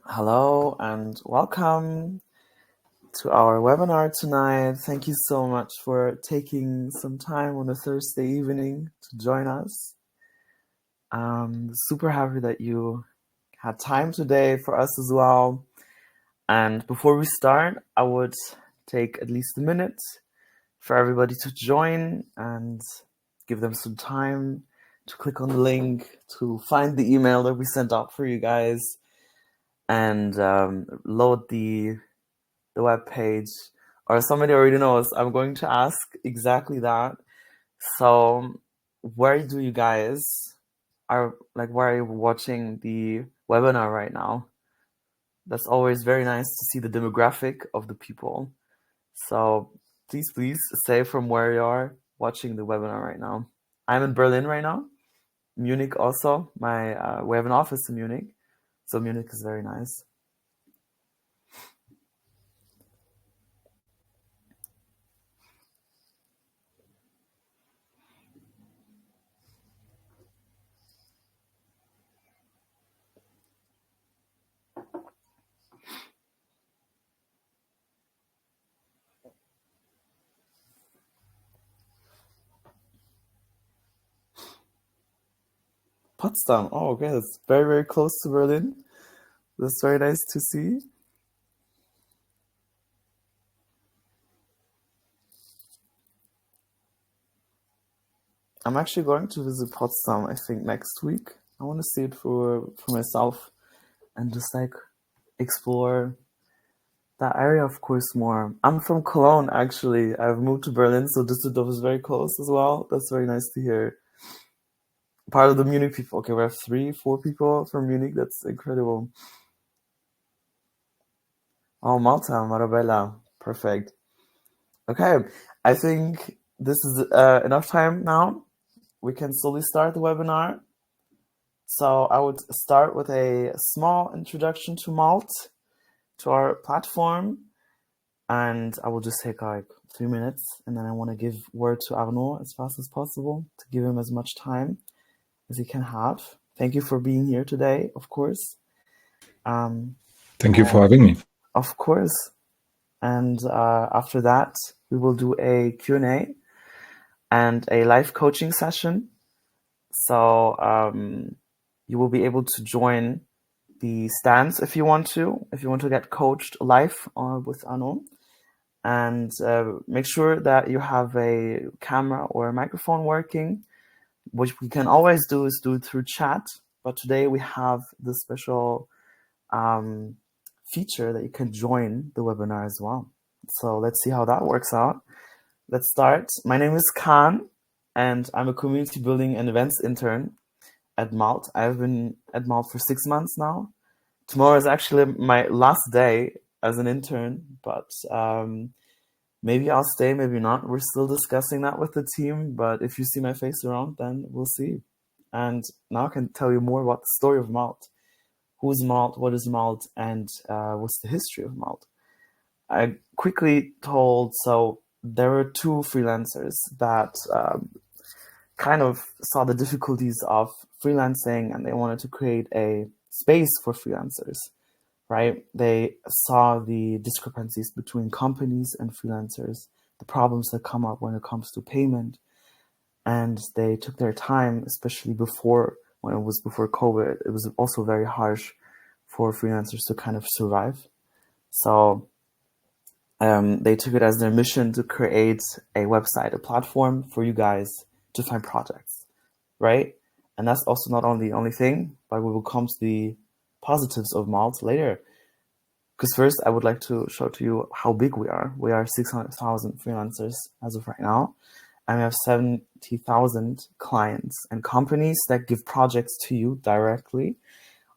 Hello and welcome to our webinar tonight. Thank you so much for taking some time on a Thursday evening to join us. I'm super happy that you had time today for us as well. And before we start, I would take at least a minute for everybody to join and give them some time to click on the link, to find the email that we sent out for you guys, and load the web page. Or somebody already knows I'm going to ask exactly that. So where do you guys where are you watching the webinar right now? That's always very nice to see the demographic of the people. So please say from where you are watching the webinar right now. I'm in Berlin right now. Munich also. We have an office in Munich, so Munich is very nice. Potsdam. Oh, okay, that's very, very close to Berlin. That's very nice to see. I'm actually going to visit Potsdam, I think, next week. I want to see it for myself and just explore that area, of course, more. I'm from Cologne, actually. I've moved to Berlin, so Düsseldorf is very close as well. That's very nice to hear. Part of the Munich people. Okay, we have 3-4 people from Munich. That's incredible. Oh, Malta, Marabella. Perfect. Okay, I think this is enough time now. We can slowly start the webinar. So I would start with a small introduction to Malt, to our platform, and I will just take 3 minutes, and then I want to give word to Arnaud as fast as possible to give him as much time as he can have. Thank you for being here today, of course. Thank you for having me. Of course. And after that, we will do a Q&A and a live coaching session. So you will be able to join the stands if you want to get coached live with Arnaud. And make sure that you have a camera or a microphone working. What we can always do is do it through chat. But today we have the special feature that you can join the webinar as well. So let's see how that works out. Let's start. My name is Khan, and I'm a community building and events intern at Malt. I've been at Malt for 6 months now. Tomorrow is actually my last day as an intern, but maybe I'll stay, maybe not. We're still discussing that with the team, but if you see my face around, then we'll see. And now I can tell you more about the story of Malt. Who is Malt? What is Malt? And what's the history of Malt? I quickly told, so there were 2 freelancers that kind of saw the difficulties of freelancing, and they wanted to create a space for freelancers, right? They saw the discrepancies between companies and freelancers, the problems that come up when it comes to payment, and they took their time, especially when it was before COVID. It was also very harsh for freelancers to kind of survive. So they took it as their mission to create a website, a platform for you guys to find projects, right? And that's also not only the only thing, but we will come to the positives of Malt later. Because first, I would like to show to you how big we are. We are 600,000 freelancers as of right now, and we have 70,000 clients and companies that give projects to you directly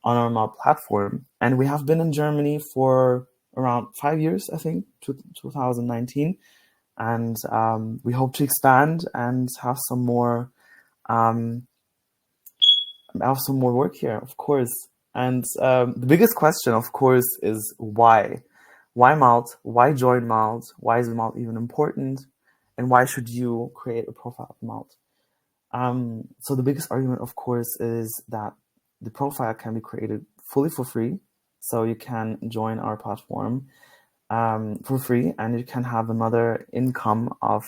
on our Malt platform. And we have been in Germany for around 5 years, I think, 2019. And we hope to expand and have some more work here, of course. And the biggest question, of course, is why? Why Malt? Why join Malt? Why is Malt even important? And why should you create a profile of Malt? So the biggest argument, of course, is that the profile can be created fully for free. So you can join our platform for free, and you can have another income of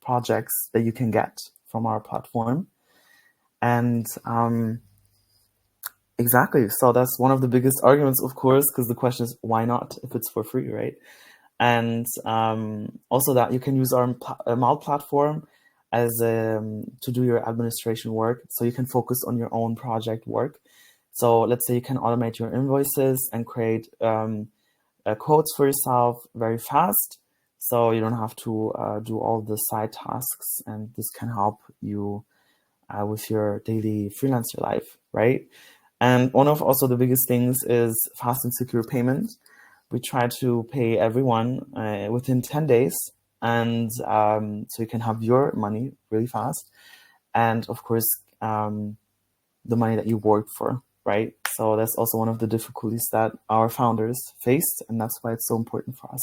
projects that you can get from our platform. And exactly, so that's one of the biggest arguments, of course, because the question is, why not if it's for free, right? And also that you can use our Malt platform as to do your administration work, so you can focus on your own project work. So let's say you can automate your invoices and create quotes for yourself very fast, so you don't have to do all the side tasks, and this can help you with your daily freelancer life, right? And one of also the biggest things is fast and secure payment. We try to pay everyone within 10 days, and so you can have your money really fast, and of course the money that you worked for, right? So that's also one of the difficulties that our founders faced, and that's why it's so important for us.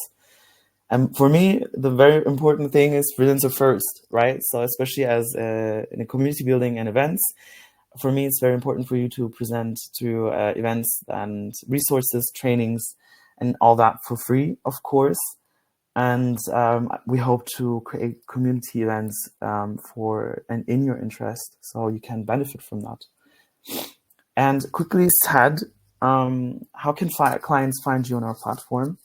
And for me, the very important thing is freelancer first, right? So especially as in a community building and events, for me, it's very important for you to present to events and resources, trainings, and all that for free, of course. And we hope to create community events for and in your interest, so you can benefit from that. And quickly said, how can clients find you on our platform?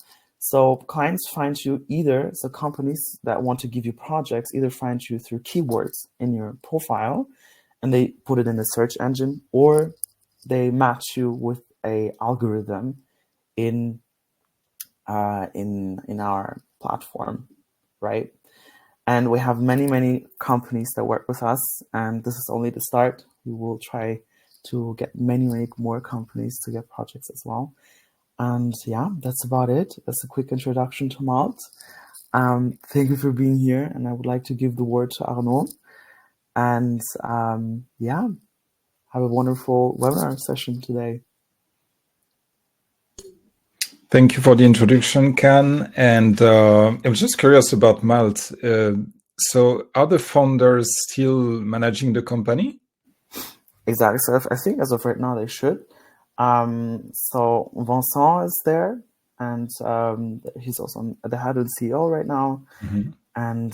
So clients find you either, so companies that want to give you projects either find you through keywords in your profile, and they put it in the search engine, or they match you with a algorithm in our platform, right? And we have many companies that work with us, and this is only the start. We will try to get many more companies to get projects as well. And yeah, that's about it. That's a quick introduction to Malt. Thank you for being here, and I would like to give the word to Arnaud. And yeah, have a wonderful webinar session today. Thank you for the introduction, Can. And I was just curious about Malt. So are the founders still managing the company? Exactly. So I think as of right now, they should. So Vincent is there, and he's also the head of CEO right now. Mm-hmm. And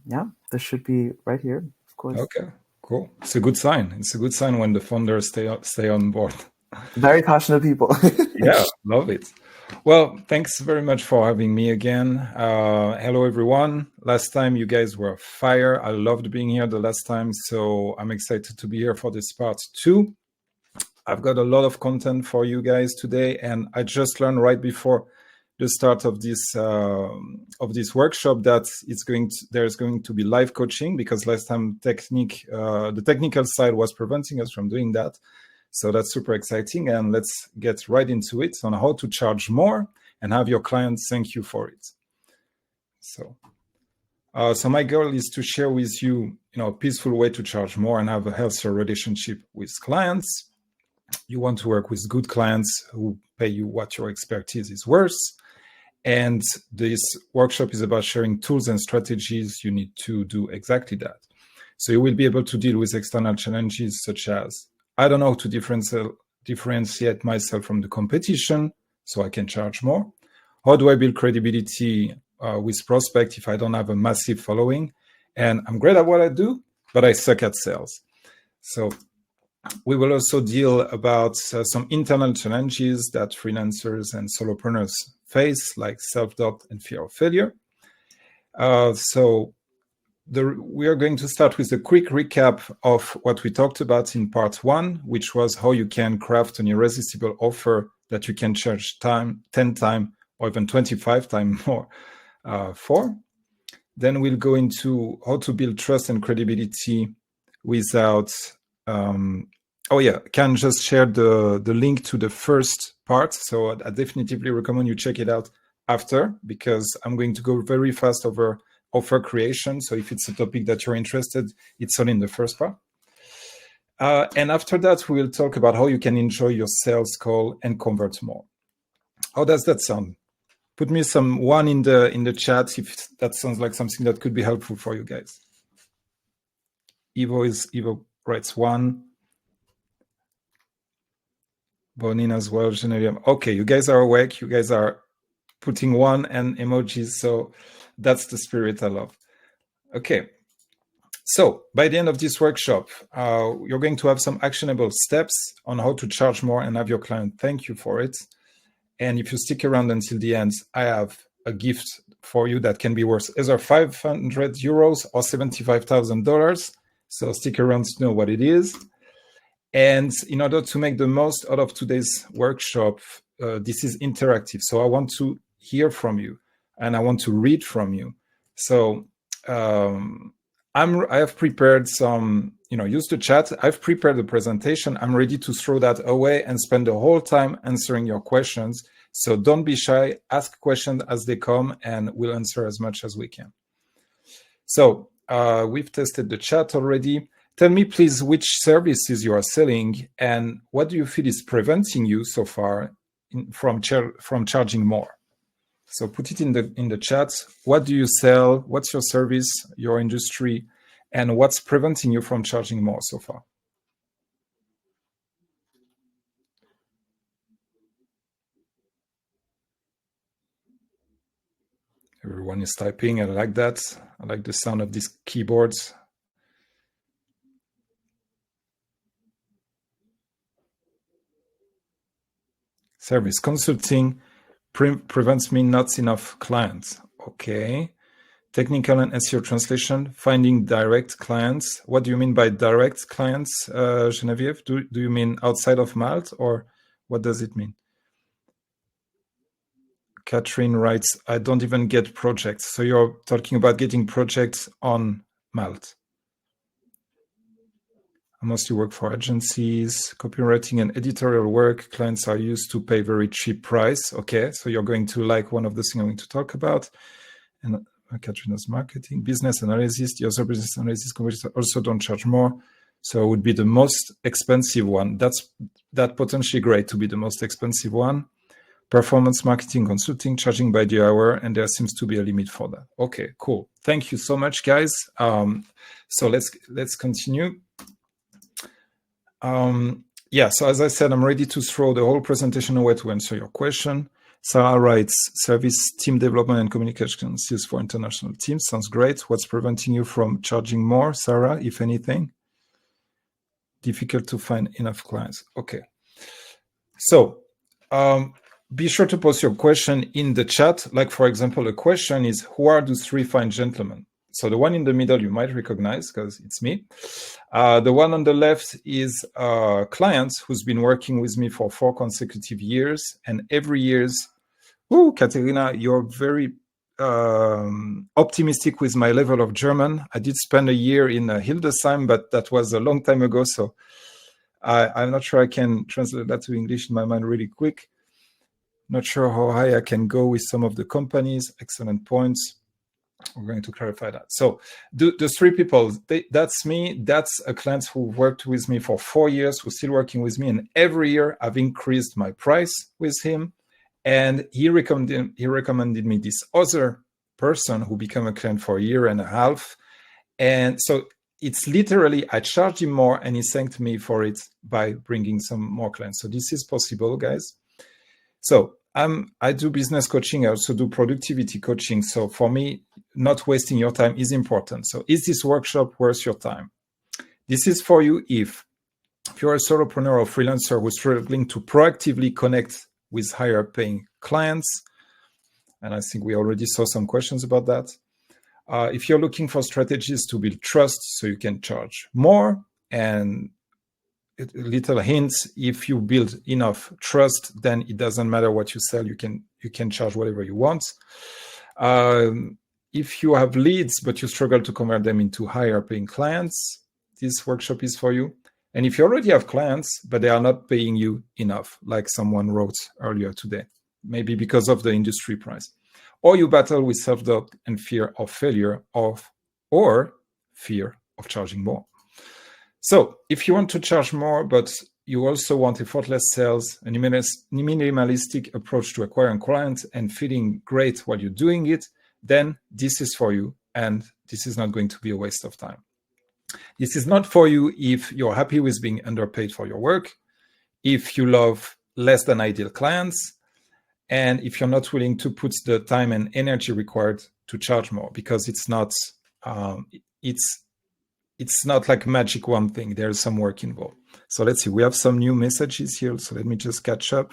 yeah, this should be right here, of course. Okay, cool. It's a good sign. It's a good sign when the founders stay on board. Very passionate people. Yeah, love it. Well, thanks very much for having me again. Hello, everyone. Last time you guys were fire. I loved being here the last time, so I'm excited to be here for this part 2. I've got a lot of content for you guys today, and I just learned right before the start of this workshop that there's going to be live coaching, because last time the technical side was preventing us from doing that. So that's super exciting, and let's get right into it on how to charge more and have your clients thank you for it. So my goal is to share with you, a peaceful way to charge more and have a healthier relationship with clients. You want to work with good clients who pay you what your expertise is worth. And this workshop is about sharing tools and strategies you need to do exactly that. So you will be able to deal with external challenges such as, I don't know how to differentiate myself from the competition, so I can charge more. How do I build credibility with prospect if I don't have a massive following? And I'm great at what I do, but I suck at sales. So we will also deal about some internal challenges that freelancers and solopreneurs face, like self-doubt and fear of failure. We are going to start with a quick recap of what we talked about in part 1, which was how you can craft an irresistible offer that you can charge 10 times or even 25 times more for. Then we'll go into how to build trust and credibility without... Can just share the link to the first part. So I definitively recommend you check it out after, because I'm going to go very fast over offer creation. So if it's a topic that you're interested, it's all in the first part. And after that, we will talk about how you can enjoy your sales call and convert more. How does that sound? Put me some 1 in the chat if that sounds like something that could be helpful for you guys. Evo writes 1. Bonin as well, Genevieve. Okay, you guys are awake. You guys are putting one and emojis. So that's the spirit I love. Okay. So by the end of this workshop, you're going to have some actionable steps on how to charge more and have your client thank you for it. And if you stick around until the end, I have a gift for you that can be worth either 500 euros or $75,000. So stick around to know what it is. And in order to make the most out of today's workshop, this is interactive. So I want to hear from you and I want to read from you. So I have prepared some, use the chat. I've prepared the presentation. I'm ready to throw that away and spend the whole time answering your questions. So don't be shy, ask questions as they come and we'll answer as much as we can. So we've tested the chat already. Tell me, please, which services you are selling and what do you feel is preventing you so far from charging more? So put it in the chat. What do you sell? What's your service, your industry, and what's preventing you from charging more so far? Everyone is typing. I like that. I like the sound of these keyboards. Service consulting prevents me not enough clients. Okay. Technical and SEO translation, finding direct clients. What do you mean by direct clients, Genevieve? Do you mean outside of Malt or what does it mean? Catherine writes, I don't even get projects. So you're talking about getting projects on Malt. I mostly work for agencies, copywriting and editorial work. Clients are used to pay very cheap price. Okay, so you're going to like one of the things I'm going to talk about. And Katrina's marketing, business analysis, the other business analysis companies also don't charge more. So it would be the most expensive one. That's potentially great to be the most expensive one. Performance marketing consulting, charging by the hour, and there seems to be a limit for that. Okay, cool. Thank you so much, guys. So let's continue. Yeah, so as I said, I'm ready to throw the whole presentation away to answer your question. Sarah writes, service team development and communication skills for international teams. Sounds great. What's preventing you from charging more, Sarah, if anything? Difficult to find enough clients. Okay. So be sure to post your question in the chat. Like, for example, a question is, who are those three fine gentlemen? So the one in the middle you might recognize because it's me. The one on the left is a client who's been working with me for 4 consecutive years. And every year, Katerina, you're very optimistic with my level of German. I did spend a year in Hildesheim, but that was a long time ago. So I'm not sure I can translate that to English in my mind really quick. Not sure how high I can go with some of the companies. Excellent points. We're going to clarify that. So the 3 people, that's me. That's a client who worked with me for 4 years, who's still working with me. And every year I've increased my price with him. And he recommended me this other person who became a client for a year and a half. And so it's literally, I charged him more and he thanked me for it by bringing some more clients. So this is possible, guys. So I do business coaching. I also do productivity coaching. So for me, not wasting your time is important. So is this workshop worth your time? This is for you if you're a solopreneur or freelancer who's struggling to proactively connect with higher paying clients. And I think we already saw some questions about that. If you're looking for strategies to build trust so you can charge more, and a little hint, if you build enough trust, then it doesn't matter what you sell, you can charge whatever you want. If you have leads but you struggle to convert them into higher paying clients, this workshop is for you. And if you already have clients but they are not paying you enough, like someone wrote earlier today, maybe because of the industry price, or you battle with self-doubt and fear of failure or fear of charging more. So if you want to charge more, but you also want effortless sales, a minimalistic approach to acquiring clients and feeling great while you're doing it, then this is for you. And this is not going to be a waste of time. This is not for you if you're happy with being underpaid for your work, if you love less than ideal clients, and if you're not willing to put the time and energy required to charge more, because it's not like magic one thing. There's some work involved. So let's see, we have some new messages here. So let me just catch up.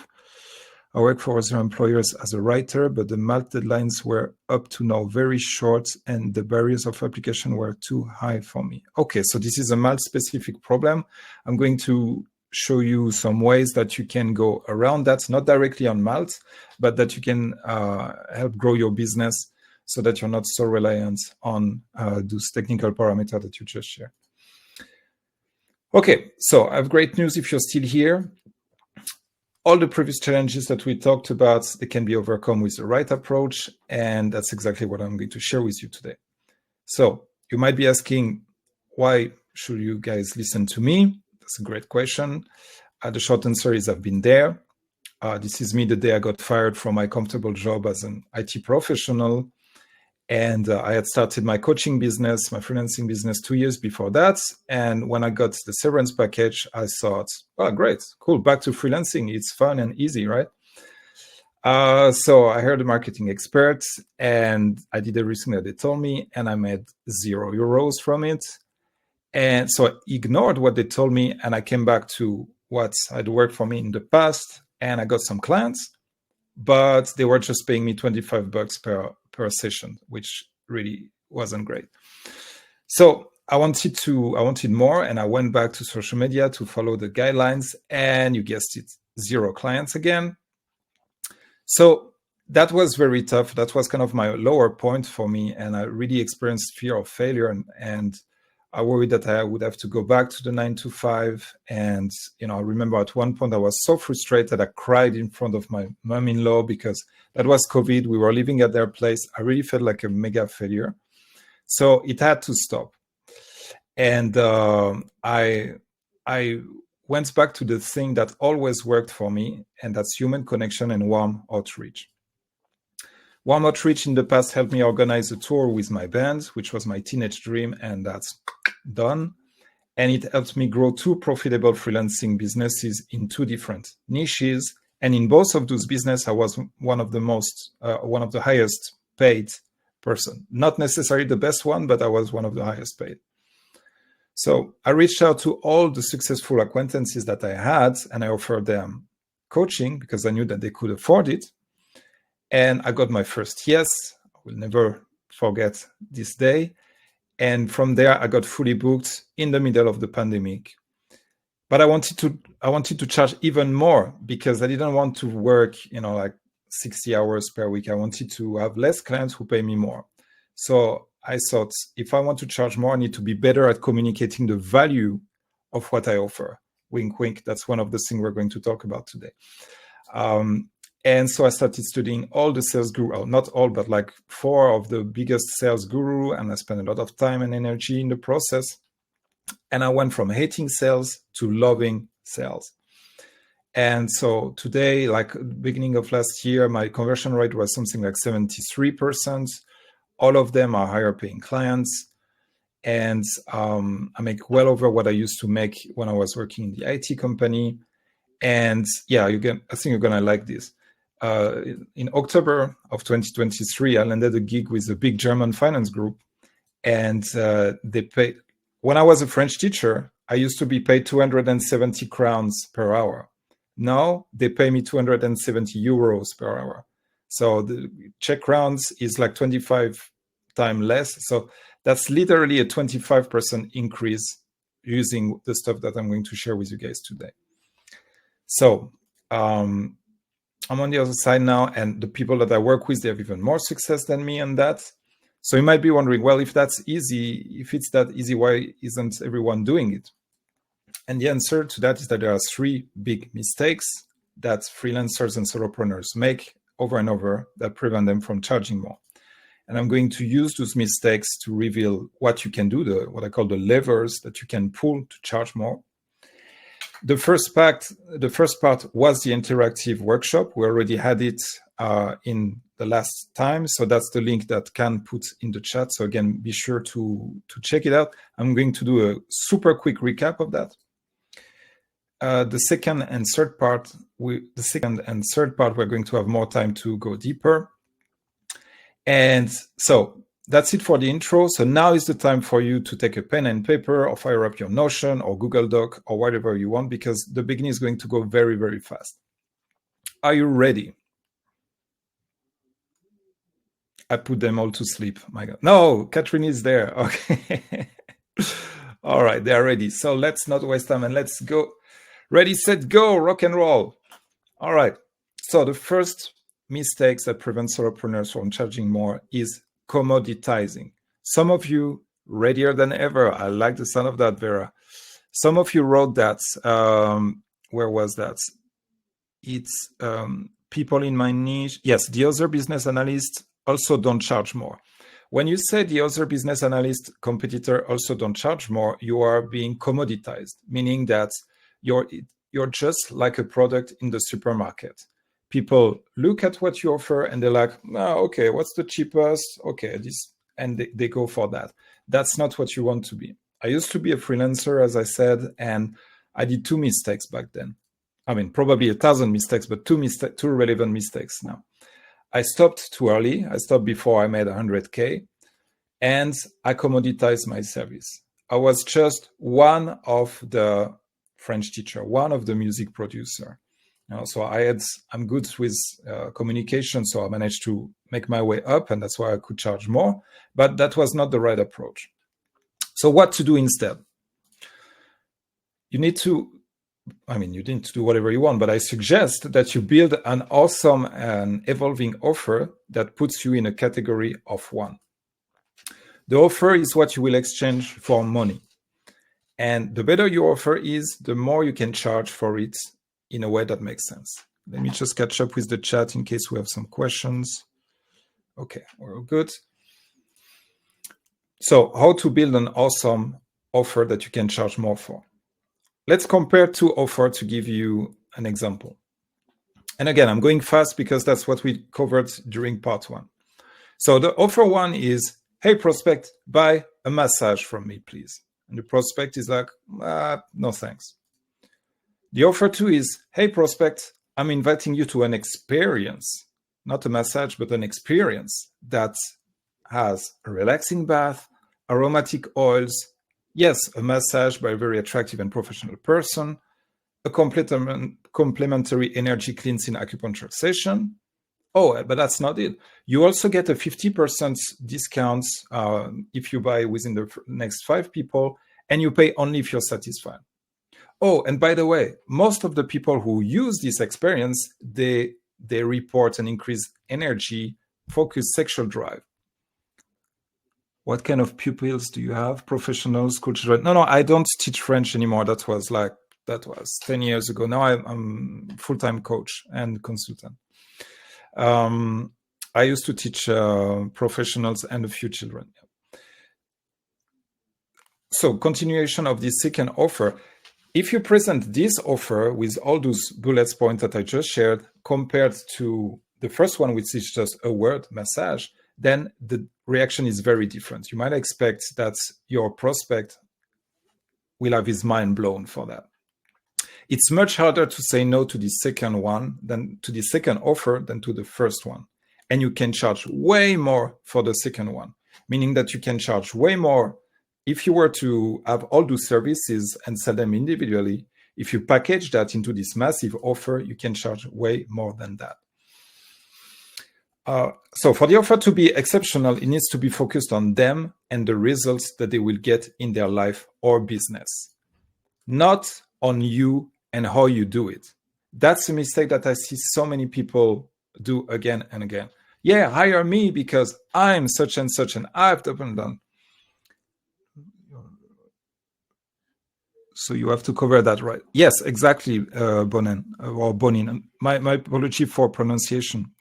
I work for other employers as a writer, but the Malt deadlines were up to now very short and the barriers of application were too high for me. Okay, so this is a Malt specific problem. I'm going to show you some ways that you can go around that, not directly on Malt, but that you can help grow your business so that you're not so reliant on those technical parameters that you just shared. Okay, so I have great news if you're still here. All the previous challenges that we talked about, they can be overcome with the right approach, and that's exactly what I'm going to share with you today. So you might be asking, why should you guys listen to me? That's a great question. The short answer is I've been there. This is me the day I got fired from my comfortable job as an IT professional. And I had started my coaching business, my freelancing business 2 years before that. And when I got the severance package, I thought, oh, great, cool, back to freelancing. It's fun and easy, right? So I hired a marketing expert and I did everything that they told me and I made €0 from it. And so I ignored what they told me and I came back to what had worked for me in the past and I got some clients, but they were just paying me $25 per session, which really wasn't great. So I wanted more, and I went back to social media to follow the guidelines, and you guessed it, 0 clients again. So that was very tough. That was kind of my lower point for me, and I really experienced fear of failure, and I worried that I would have to go back to the 9 to 5. And, I remember at one point I was so frustrated, I cried in front of my mom-in-law because that was COVID. We were living at their place. I really felt like a mega failure. So it had to stop. And I went back to the thing that always worked for me, and that's human connection and warm outreach. Warm outreach in the past helped me organize a tour with my band, which was my teenage dream, and that's done. And it helped me grow 2 profitable freelancing businesses in 2 different niches. And in both of those businesses, I was one of the highest paid person. Not necessarily the best one, but I was one of the highest paid. So I reached out to all the successful acquaintances that I had, and I offered them coaching because I knew that they could afford it. And I got my first yes. I will never forget this day. And from there, I got fully booked in the middle of the pandemic. But I wanted to charge even more because I didn't want to work, like 60 hours per week. I wanted to have less clients who pay me more. So I thought, if I want to charge more, I need to be better at communicating the value of what I offer. Wink, wink. That's one of the things we're going to talk about today. And so I started studying all the sales guru, not all, but like 4 of the biggest sales guru. And I spent a lot of time and energy in the process. And I went from hating sales to loving sales. And so today, like beginning of last year, my conversion rate was something like 73%. All of them are higher paying clients. And I make well over what I used to make when I was working in the IT company. And yeah, I think you're going to like this. In October of 2023, I landed a gig with a big German finance group. And they paid, when I was a French teacher, I used to be paid 270 crowns per hour. Now they pay me 270 euros per hour. So the Czech crowns is like 25 times less. So that's literally a 25% increase using the stuff that I'm going to share with you guys today. So I'm on the other side now, and the people that I work with, they have even more success than me on that. So you might be wondering, well, if it's that easy, why isn't everyone doing it? And the answer to that is that there are 3 big mistakes that freelancers and solopreneurs make over and over that prevent them from charging more. And I'm going to use those mistakes to reveal what you can do, what I call the levers that you can pull to charge more. The first part was the interactive workshop. We already had it in the last time. So that's the link that Can put in the chat. So again, be sure to check it out. I'm going to do a super quick recap of that. the second and third part, we're going to have more time to go deeper. And so that's it for the intro. So now is the time for you to take a pen and paper or fire up your Notion or Google Doc or whatever you want, because the beginning is going to go very, very fast. Are you ready? I put them all to sleep. My God. No, Catherine is there. Okay. All right, they are ready. So let's not waste time and let's go. Ready, set, go, rock and roll. All right. So the first mistakes that prevent solopreneurs from charging more is commoditizing. Some of you readier than ever. I like the sound of that, Vera. Some of you wrote that. Where was that? It's people in my niche. Yes, the other business analysts also don't charge more. When you say the other business analyst competitor also don't charge more, you are being commoditized, meaning that you're just like a product in the supermarket. People look at what you offer and they're like, oh, okay, what's the cheapest? Okay, this, and they go for that. That's not what you want to be. I used to be a freelancer, as I said, and I did 2 mistakes back then. I mean, probably 1,000 mistakes, but 2 relevant mistakes now. I stopped too early. I stopped before I made 100K, and I commoditized my service. I was just one of the French teacher, one of the music producer. So I'm good with communication, so I managed to make my way up, and that's why I could charge more. But that was not the right approach. So what to do instead? You need to do whatever you want, but I suggest that you build an awesome and evolving offer that puts you in a category of one. The offer is what you will exchange for money. And the better your offer is, the more you can charge for it in a way that makes sense. Let me just catch up with the chat in case we have some questions. Okay, we're all good. So how to build an awesome offer that you can charge more for? Let's compare 2 offers to give you an example. And again, I'm going fast because that's what we covered during part 1. So the offer 1 is, hey, prospect, buy a massage from me, please. And the prospect is like, no, thanks. The offer 2 is, hey, prospect, I'm inviting you to an experience, not a massage, but an experience that has a relaxing bath, aromatic oils, yes, a massage by a very attractive and professional person, a complementary energy cleansing acupuncture session. Oh, but that's not it. You also get a 50% discount if you buy within the next 5 people, and you pay only if you're satisfied. Oh, and by the way, most of the people who use this experience, they report an increased energy, focus, sexual drive. What kind of pupils do you have? Professionals, school children? No, I don't teach French anymore. That was 10 years ago. Now I'm full-time coach and consultant. I used to teach professionals and a few children. So continuation of this second offer. If you present this offer with all those bullet points that I just shared, compared to the first one, which is just a word, massage, then the reaction is very different. You might expect that your prospect will have his mind blown for that. It's much harder to say no to the second one than to the second offer than to the first one. And you can charge way more for the second one, meaning that you can charge way more. If you were to have all those services and sell them individually, if you package that into this massive offer, you can charge way more than that. So for the offer to be exceptional, it needs to be focused on them and the results that they will get in their life or business, not on you and how you do it. That's a mistake that I see so many people do again and again. Yeah, hire me because I'm such and such and I've done. So you have to cover that right. Yes, exactly, Bonin or Bonin. My apology for pronunciation.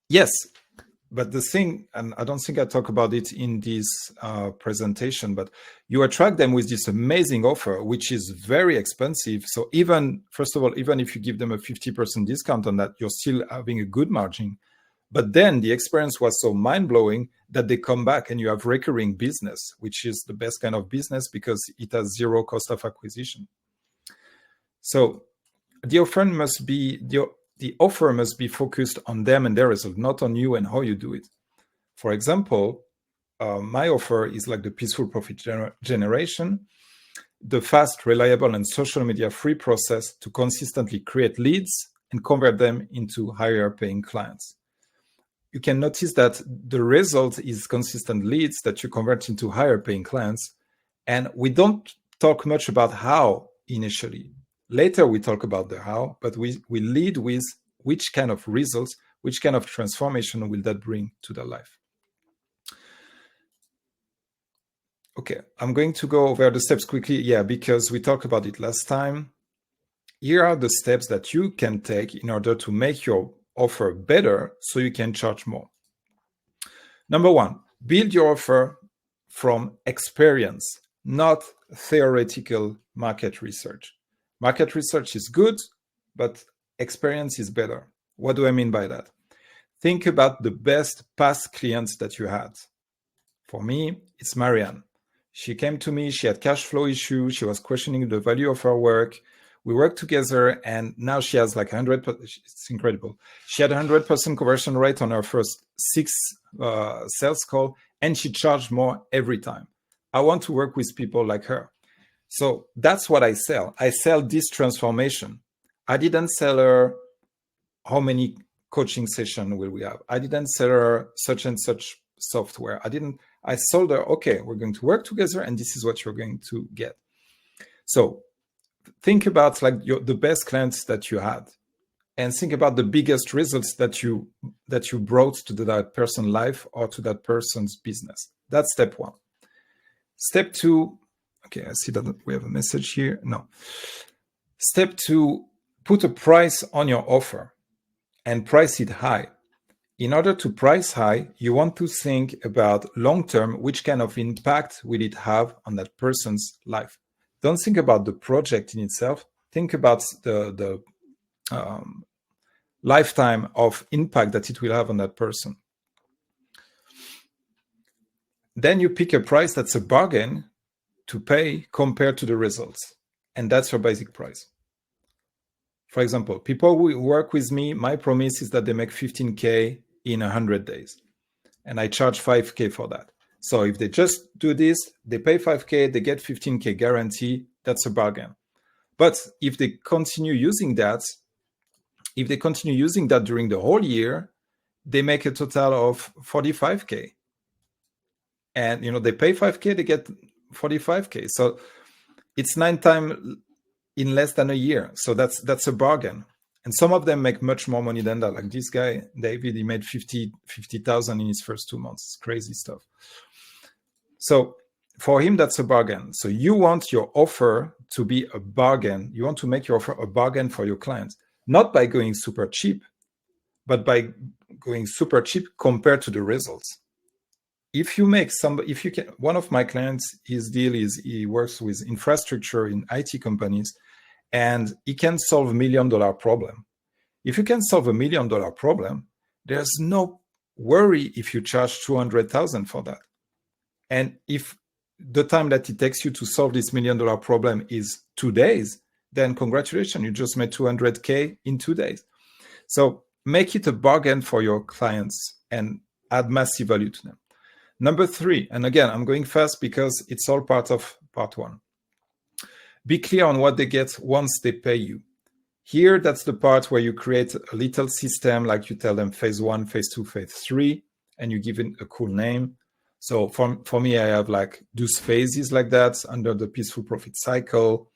Yes, but the thing, and I don't think I talk about it in this presentation, but you attract them with this amazing offer, which is very expensive. So even, first of all, even if you give them a 50% discount on that, you're still having a good margin. But then the experience was so mind-blowing that they come back and you have recurring business, which is the best kind of business because it has zero cost of acquisition. So the offer must be focused on them and their result, not on you and how you do it. For example, my offer is like the peaceful profit generation, the fast, reliable, and social media free process to consistently create leads and convert them into higher paying clients. You can notice that the result is consistent leads that you convert into higher paying clients. And we don't talk much about how initially. Later, we talk about the how, but we lead with which kind of results, which kind of transformation will that bring to their life. Okay, I'm going to go over the steps quickly. Yeah, because we talked about it last time. Here are the steps that you can take in order to make your offer better so you can charge more. Number one, build your offer from experience, not theoretical market research. Market research is good, but experience is better. What do I mean by that? Think about the best past clients that you had. For me, it's Marianne. She came to me, she had cash flow issues, she was questioning the value of her work. We worked together and now she has like 100%, it's incredible. She had 100% conversion rate on her first 6 sales call and she charged more every time. I want to work with people like her. So that's what I sell. I sell this transformation. I didn't sell her how many coaching sessions will we have. I didn't sell her such and such software. I sold her, okay, we're going to work together and this is what you're going to get. So think about like the best clients that you had and think about the biggest results that you brought to that person's life or to that person's business. That's step one. Step two, okay, I see that we have a message here. No. Step two, put a price on your offer and price it high. In order to price high, you want to think about long-term, which kind of impact will it have on that person's life. Don't think about the project in itself. Think about the lifetime of impact that it will have on that person. Then you pick a price that's a bargain to pay compared to the results. And that's your basic price. For example, people who work with me, my promise is that they make 15K in 100 days. And I charge 5K for that. So if they just do this, they pay 5K, they get 15K guarantee, that's a bargain. But if they continue using that, during the whole year, they make a total of 45K. And they pay 5K, they get 45K. So it's 9 times in less than a year. So that's a bargain. And some of them make much more money than that. Like this guy, David, he made 50,000 in his first 2 months. It's crazy stuff. So for him, that's a bargain. So you want your offer to be a bargain. You want to make your offer a bargain for your clients, not by going super cheap, but by going super cheap compared to the results. One of my clients, his deal is he works with infrastructure in IT companies, and he can solve $1 million problem. If you can solve $1 million problem, there's no worry if you charge 200,000 for that. And if the time that it takes you to solve this $1 million problem is 2 days, then congratulations, you just made 200K in 2 days. So make it a bargain for your clients and add massive value to them. Number 3, and again, I'm going fast because it's all part of part 1. Be clear on what they get once they pay you. Here, that's the part where you create a little system, like you tell them phase 1, phase 2, phase 3, and you give it a cool name. So for me, I have like those phases like that under the peaceful profit cycle.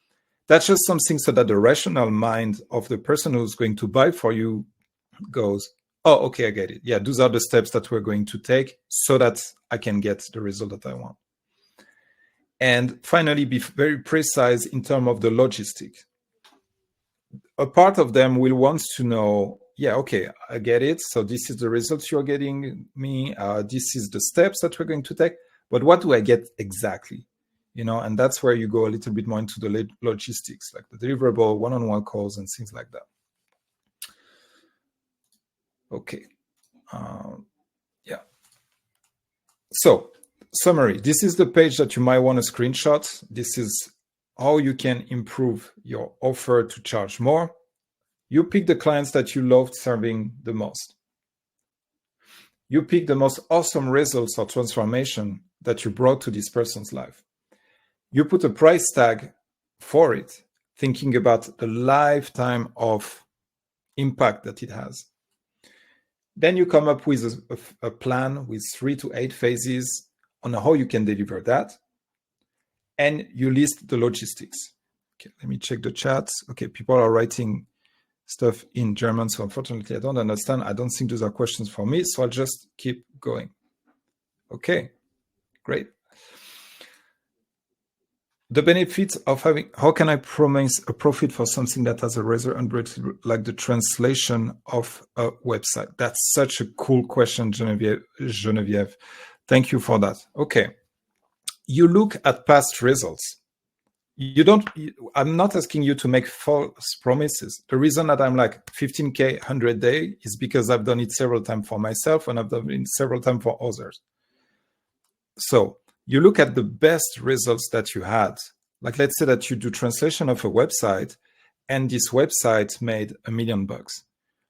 That's just something so that the rational mind of the person who's going to buy for you goes, oh, okay, I get it. Yeah, those are the steps that we're going to take so that I can get the result that I want. And finally, be very precise in terms of the logistics. A part of them will want to know, yeah, okay, I get it. So this is the results you're getting me. This is the steps that we're going to take. But what do I get exactly? And that's where you go a little bit more into the logistics, like the deliverable, one-on-one calls and things like that. Okay. Yeah. So, summary. This is the page that you might want to screenshot. This is how you can improve your offer to charge more. You pick the clients that you loved serving the most. You pick the most awesome results or transformation that you brought to this person's life. You put a price tag for it, thinking about the lifetime of impact that it has. Then you come up with a plan with 3 to 8 phases on how you can deliver that. And you list the logistics. Okay, let me check the chat. Okay, people are writing stuff in German, so unfortunately I don't understand. I don't think those are questions for me, so I'll just keep going. Okay, great. The benefits of having, how can I promise a profit for something that has a razor unbreakable, like the translation of a website? That's such a cool question, Geneviève. Thank you for that. Okay, you look at past results. I'm not asking you to make false promises. The reason that I'm like 15K 100 day is because I've done it several times for myself and I've done it several times for others. So you look at the best results that you had. Like, let's say that you do translation of a website and this website made $1 million.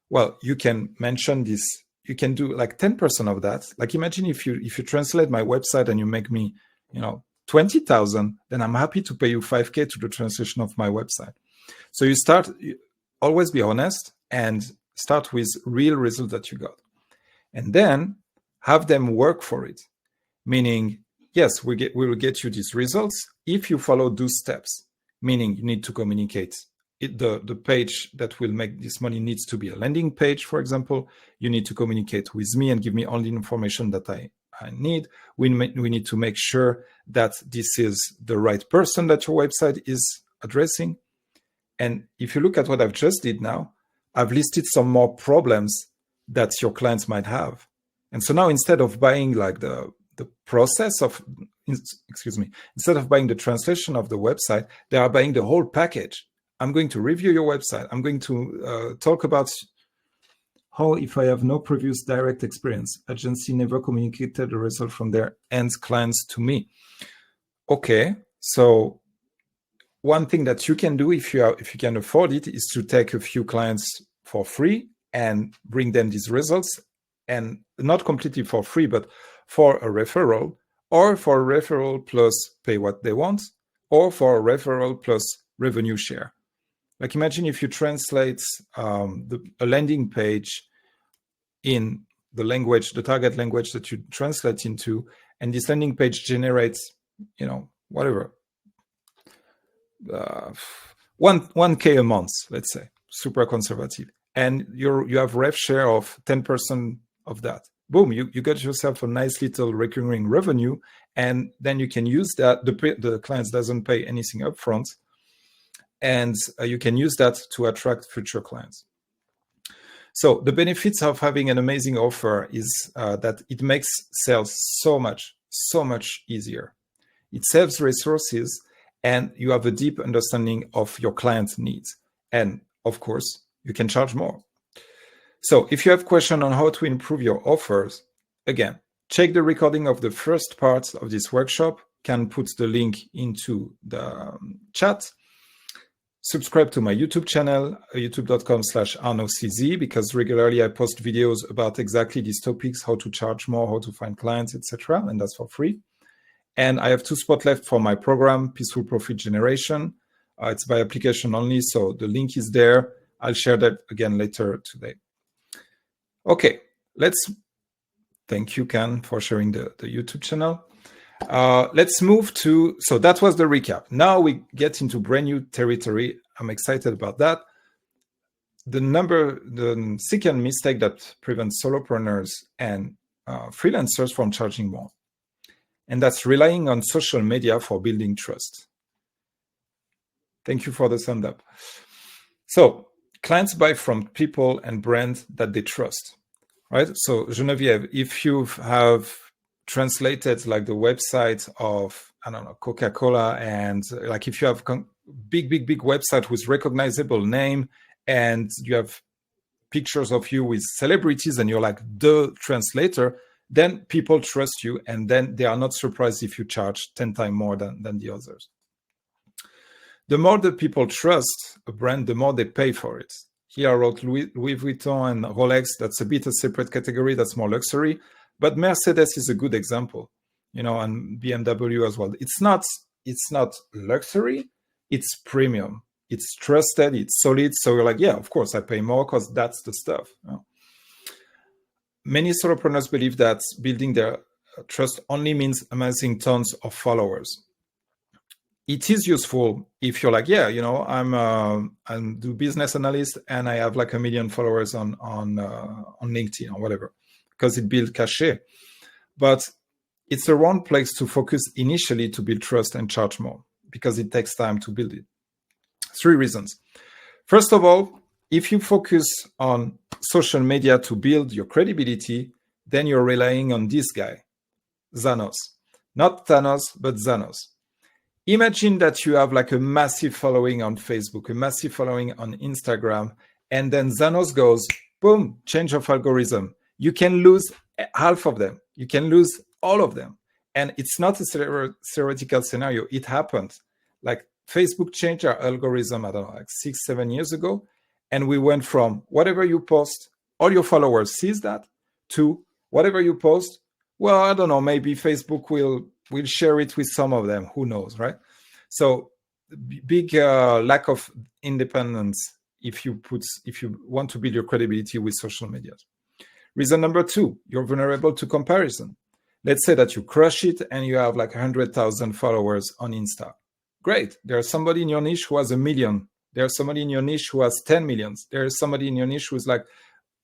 Well, you can mention this. You can do like 10% of that. Like, imagine if you translate my website and you make me, 20,000, then I'm happy to pay you 5K to the translation of my website. So you always be honest and start with real results that you got. And then have them work for it. Meaning, yes, we will get you these results if you follow those steps. Meaning you need to communicate. The page that will make this money needs to be a landing page, for example. You need to communicate with me and give me all the information that I need. We need to make sure that this is the right person that your website is addressing. And if you look at what I've just did now, I've listed some more problems that your clients might have. And so now instead of buying like the process of, instead of buying the translation of the website, they are buying the whole package. I'm going to review your website. I'm going to talk about how, if I have no previous direct experience, agency never communicated the result from their end clients to me. Okay, so one thing that you can do if you can afford it is to take a few clients for free and bring them these results, and not completely for free, but for a referral, or for a referral plus pay what they want, or for a referral plus revenue share. Like, imagine if you translate a landing page in the language, the target language that you translate into, and this landing page generates, whatever, 1K a month, let's say, super conservative, and you have rev share of 10% of that. Boom, you got yourself a nice little recurring revenue, and then you can use that. The client doesn't pay anything upfront, and you can use that to attract future clients. So the benefits of having an amazing offer is that it makes sales so much easier. It saves resources, and you have a deep understanding of your client's needs. And of course, you can charge more. So if you have questions on how to improve your offers, again, check the recording of the first part of this workshop. Can put the link into the chat. Subscribe to my YouTube channel, youtube.com/ArnaudCZ, because regularly I post videos about exactly these topics, how to charge more, how to find clients, etc. And that's for free. And I have 2 spots left for my program, Peaceful Profit Generation. It's by application only, so the link is there. I'll share that again later today. Okay, thank you, Can, for sharing the YouTube channel. Let's move to, so that was the recap. Now we get into brand new territory. I'm excited about that. The second mistake that prevents solopreneurs and freelancers from charging more. And that's relying on social media for building trust. Thank you for the thumbs up. So clients buy from people and brands that they trust, right? So Geneviève, if you have translated like the website of, I don't know, Coca-Cola, and like if you have big website with recognizable name, and you have pictures of you with celebrities and you're like the translator, then people trust you, and then they are not surprised if you charge 10 times more than the others. The more the people trust a brand, the more they pay for it. Here I wrote Louis Vuitton and Rolex. That's a bit a separate category. That's more luxury. But Mercedes is a good example, and BMW as well. It's not luxury. It's premium. It's trusted. It's solid. So you're like, yeah, of course I pay more because that's the stuff. Many solopreneurs believe that building their trust only means amassing tons of followers. It is useful if you're like, yeah, I'm do business analyst and I have like 1 million followers on LinkedIn or whatever, because it builds cachet. But it's the wrong place to focus initially to build trust and charge more, because it takes time to build it. 3 reasons. First of all, if you focus on social media to build your credibility, then you're relying on this guy, Zanos. Not Thanos, but Zanos. Imagine that you have like a massive following on Facebook, a massive following on Instagram, and then Zanos goes, boom, change of algorithm. You can lose half of them. You can lose all of them. And it's not a theoretical scenario. It happened. Like Facebook changed our algorithm, I don't know, like 6-7 years ago. And we went from whatever you post, all your followers sees that, to whatever you post, well, I don't know, maybe Facebook will share it with some of them. Who knows, right? So big lack of independence if you want to build your credibility with social media. Reason number 2, you're vulnerable to comparison. Let's say that you crush it and you have like 100,000 followers on Insta. Great. There's somebody in your niche who has 1 million. There's somebody in your niche who has 10 millions. There's somebody in your niche who's like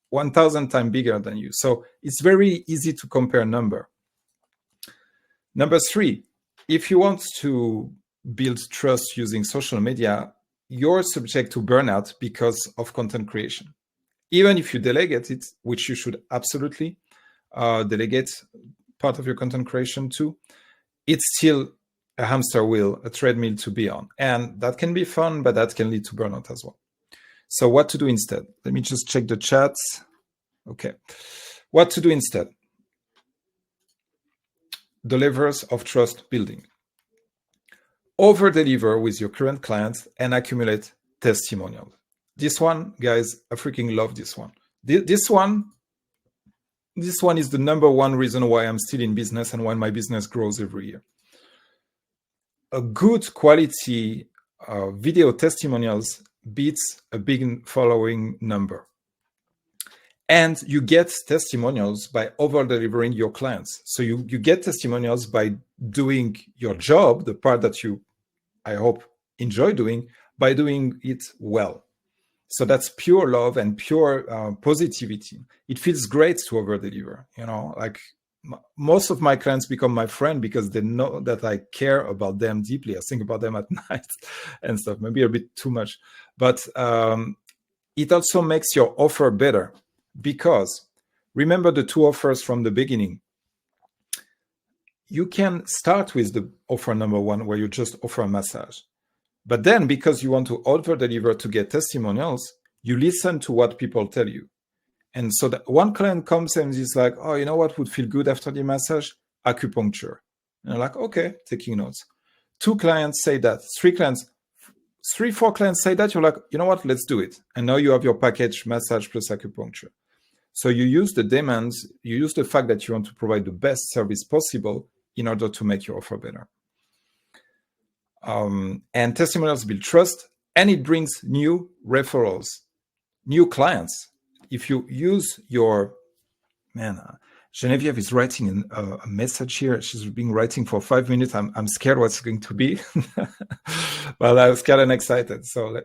1,000 times bigger than you. So it's very easy to compare number. Number 3, if you want to build trust using social media, you're subject to burnout because of content creation. Even if you delegate it, which you should absolutely delegate part of your content creation to, it's still a hamster wheel, a treadmill to be on. And that can be fun, but that can lead to burnout as well. So what to do instead? Let me just check the chats. Okay. What to do instead? The levers of trust building. Over-deliver with your current clients and accumulate testimonials. This one, guys, I freaking love this one. This one is the number 1 reason why I'm still in business and why my business grows every year. A good quality video testimonials beats a big following number. And you get testimonials by over-delivering your clients. So you get testimonials by doing your job, the part that you, I hope, enjoy doing, by doing it well. So that's pure love and pure positivity. It feels great to over-deliver. Like most of my clients become my friend because they know that I care about them deeply. I think about them at night and stuff, maybe a bit too much. But it also makes your offer better, because remember the 2 offers from the beginning. You can start with the offer number 1 where you just offer a massage. But then, because you want to over-deliver to get testimonials, you listen to what people tell you. And so that one client comes and is like, oh, you know what would feel good after the massage? Acupuncture. And you're like, okay, taking notes. 2 clients say that. 4 clients say that. You're like, you know what, let's do it. And now you have your package, massage plus acupuncture. So you use the demands, you use the fact that you want to provide the best service possible in order to make your offer better. And testimonials build trust, and it brings new referrals, new clients. If you use your, Genevieve is writing a message here. She's been writing for 5 minutes. I'm scared what's going to be. Well, I'm scared and excited. So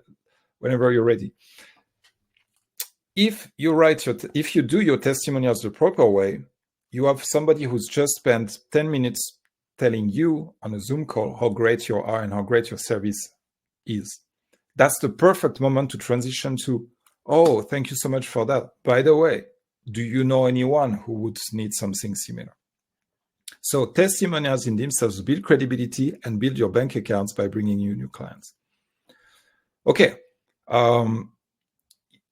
whenever you're ready. If you do your testimonials the proper way, you have somebody who's just spent 10 minutes telling you on a Zoom call how great you are and how great your service is. That's the perfect moment to transition to, oh, thank you so much for that. By the way, do you know anyone who would need something similar? So testimonials in themselves build credibility and build your bank accounts by bringing you new clients. Okay.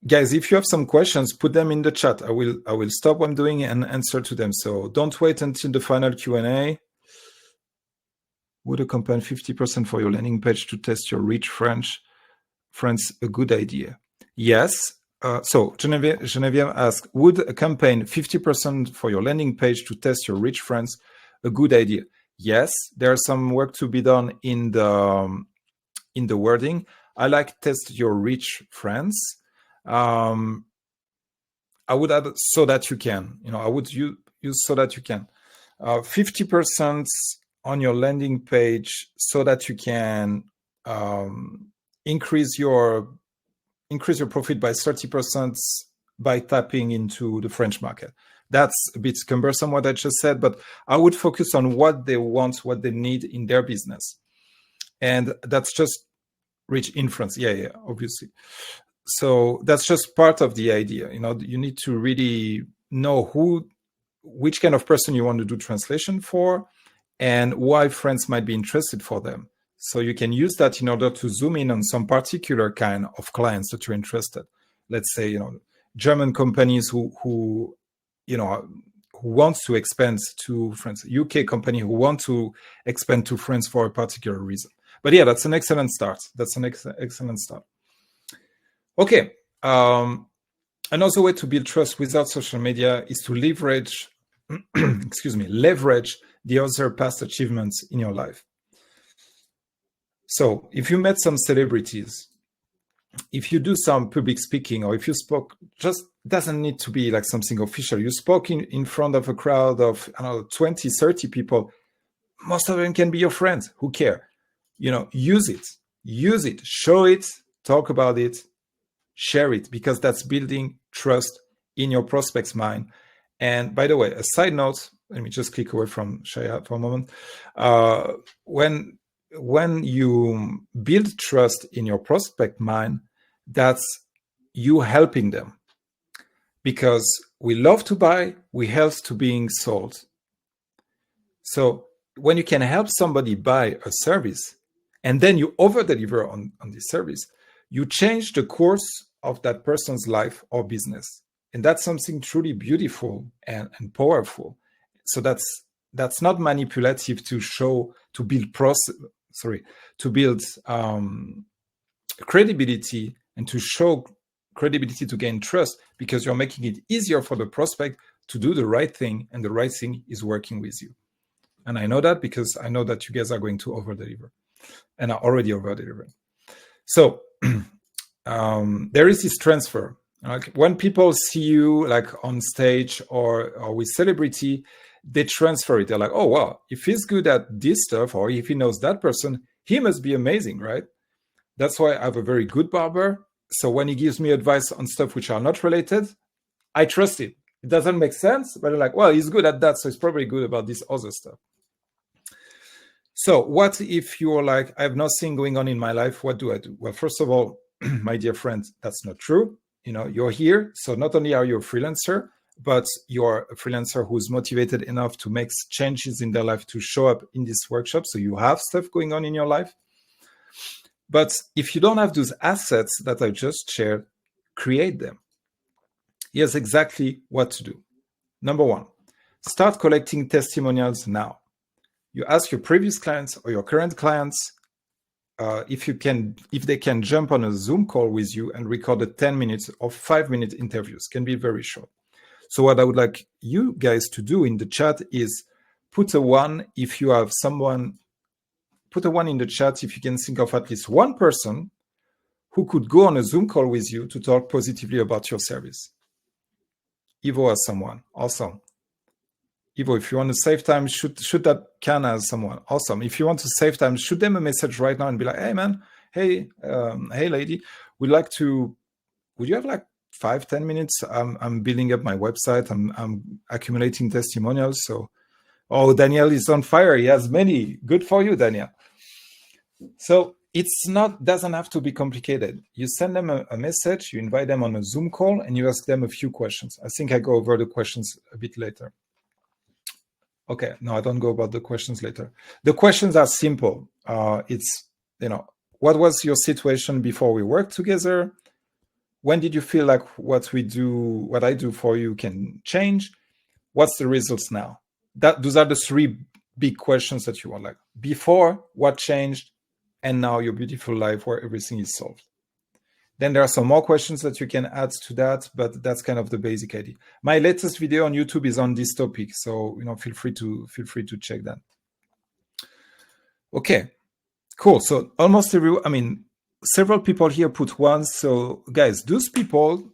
Guys, if you have some questions, put them in the chat. I will stop what I'm doing and answer to them. So don't wait until the final Q&A. Would a campaign 50% for your landing page to test your rich friends a good idea? Yes. So Genevieve asked, would a campaign 50% for your landing page to test your rich friends a good idea? Yes, there's some work to be done in the wording. I like test your rich friends. I would add so that you can. I would use so that you can. 50% on your landing page so that you can increase your profit by 30% by tapping into the French market. That's a bit cumbersome what I just said, but I would focus on what they want, what they need in their business. And that's just rich in France. Yeah, obviously. So that's just part of the idea. You need to really know which kind of person you want to do translation for and why friends might be interested for them. So you can use that in order to zoom in on some particular kind of clients that you're interested. Let's say, German companies who wants to expand to France, UK company who want to expand to France for a particular reason. But yeah, that's an excellent start. Excellent start. Okay. Another way to build trust without social media is to leverage, leverage the other past achievements in your life. So if you met some celebrities, if you do some public speaking, or if you spoke, just doesn't need to be like something official. You spoke in front of a crowd of 20, 30 people. Most of them can be your friends. Who care? Use it, show it, talk about it, share it, because that's building trust in your prospect's mind. And by the way, a side note, let me just click away from Shaya for a moment. When you build trust in your prospect mind, that's you helping them, because we love to buy, we help to being sold. So when you can help somebody buy a service and then you over deliver on this service, you change the course of that person's life or business. And that's something truly beautiful and powerful. So that's not manipulative to build credibility and to show credibility to gain trust, because you're making it easier for the prospect to do the right thing, and the right thing is working with you. And I know that because I know that you guys are going to over-deliver and are already over-delivering. So there is this transfer. Like when people see you like on stage or with celebrity, they transfer it. They're like, oh, wow, if he's good at this stuff, or if he knows that person, he must be amazing, right? That's why I have a very good barber. So when he gives me advice on stuff which are not related, I trust it. It doesn't make sense, but I'm like, well, he's good at that, so he's probably good about this other stuff. So what if you're like, I have nothing going on in my life, what do I do? Well, first of all, my dear friend, that's not true. You're here. So not only are you a freelancer, but you're a freelancer who's motivated enough to make changes in their life to show up in this workshop. So you have stuff going on in your life. But if you don't have those assets that I just shared, create them. Here's exactly what to do. Number one, start collecting testimonials now. You ask your previous clients or your current clients if they can jump on a Zoom call with you and record a 10 minutes or 5-minute interviews. Can be very short. So what I would like you guys to do in the chat is put a 1 if you have someone. Put a 1 in the chat if you can think of at least one person who could go on a Zoom call with you to talk positively about your service. Ivo has someone. Awesome. Ivo, if you want to save time, shoot that can as someone. Awesome. If you want to save time, shoot them a message right now and be like, hey, man, hey lady, would you have like 5-10 minutes? I'm building up my website. I'm accumulating testimonials. So, oh, Daniel is on fire. He has many. Good for you, Daniel. So doesn't have to be complicated. You send them a message, you invite them on a Zoom call, and you ask them a few questions. I think I go over the questions a bit later. Okay, no, I don't go about the questions later. The questions are simple. It's, what was your situation before we worked together? When did you feel like what I do for you can change? What's the results now? Those are the three big questions that you want. Like before, what changed, and now your beautiful life where everything is solved. Then there are some more questions that you can add to that, but that's kind of the basic idea. My latest video on YouTube is on this topic, so feel free to check that. Okay, cool. So almost several people here put one. So guys, those people,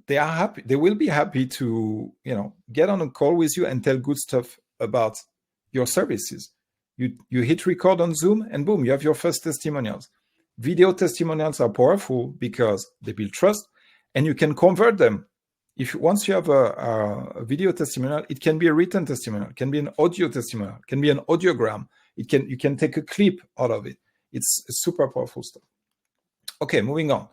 they are happy. They will be happy to get on a call with you and tell good stuff about your services. You hit record on Zoom, and boom, you have your first testimonials. Video testimonials are powerful because they build trust, and you can convert them. Once you have a video testimonial, it can be a written testimonial, it can be an audio testimonial, it can be an audiogram. You can take a clip out of it. It's super powerful stuff. Okay, moving on.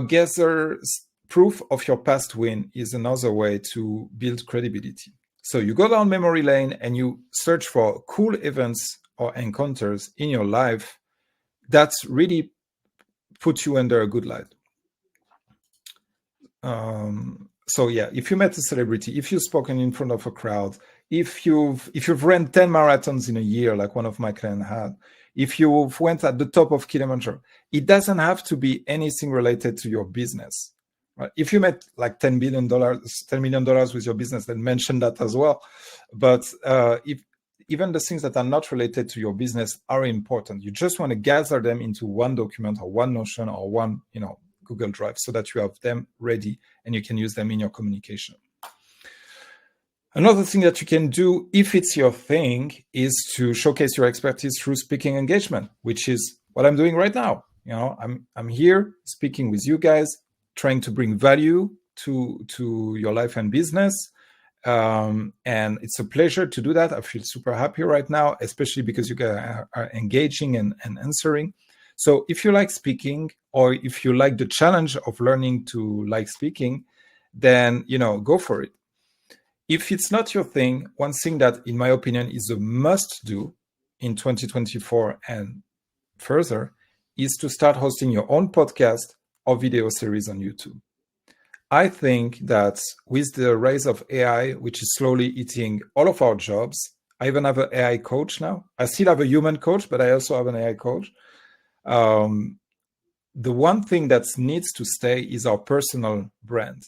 Gather proof of your past win is another way to build credibility. So you go down memory lane and you search for cool events or encounters in your life that's really put you under a good light. So yeah, if you met a celebrity, if you've spoken in front of a crowd, if you've ran 10 marathons in a year, like one of my clients had, if you've went at the top of Kilimanjaro, it doesn't have to be anything related to your business. Right? If you met like $10 million with your business, then mention that as well. But if even the things that are not related to your business are important, you just want to gather them into one document or one Notion or one Google Drive so that you have them ready and you can use them in your communication. Another thing that you can do, if it's your thing, is to showcase your expertise through speaking engagement, which is what I'm doing right now. I'm here speaking with you guys, trying to bring value to your life and business. And it's a pleasure to do that. I feel super happy right now, especially because you guys are engaging and answering. So if you like speaking, or if you like the challenge of learning to like speaking, then go for it. If it's not your thing, one thing that, in my opinion, is a must do in 2024 and further is to start hosting your own podcast or video series on YouTube. I think that with the rise of AI, which is slowly eating all of our jobs, I even have an AI coach now. I still have a human coach, but I also have an AI coach. The one thing that needs to stay is our personal brand.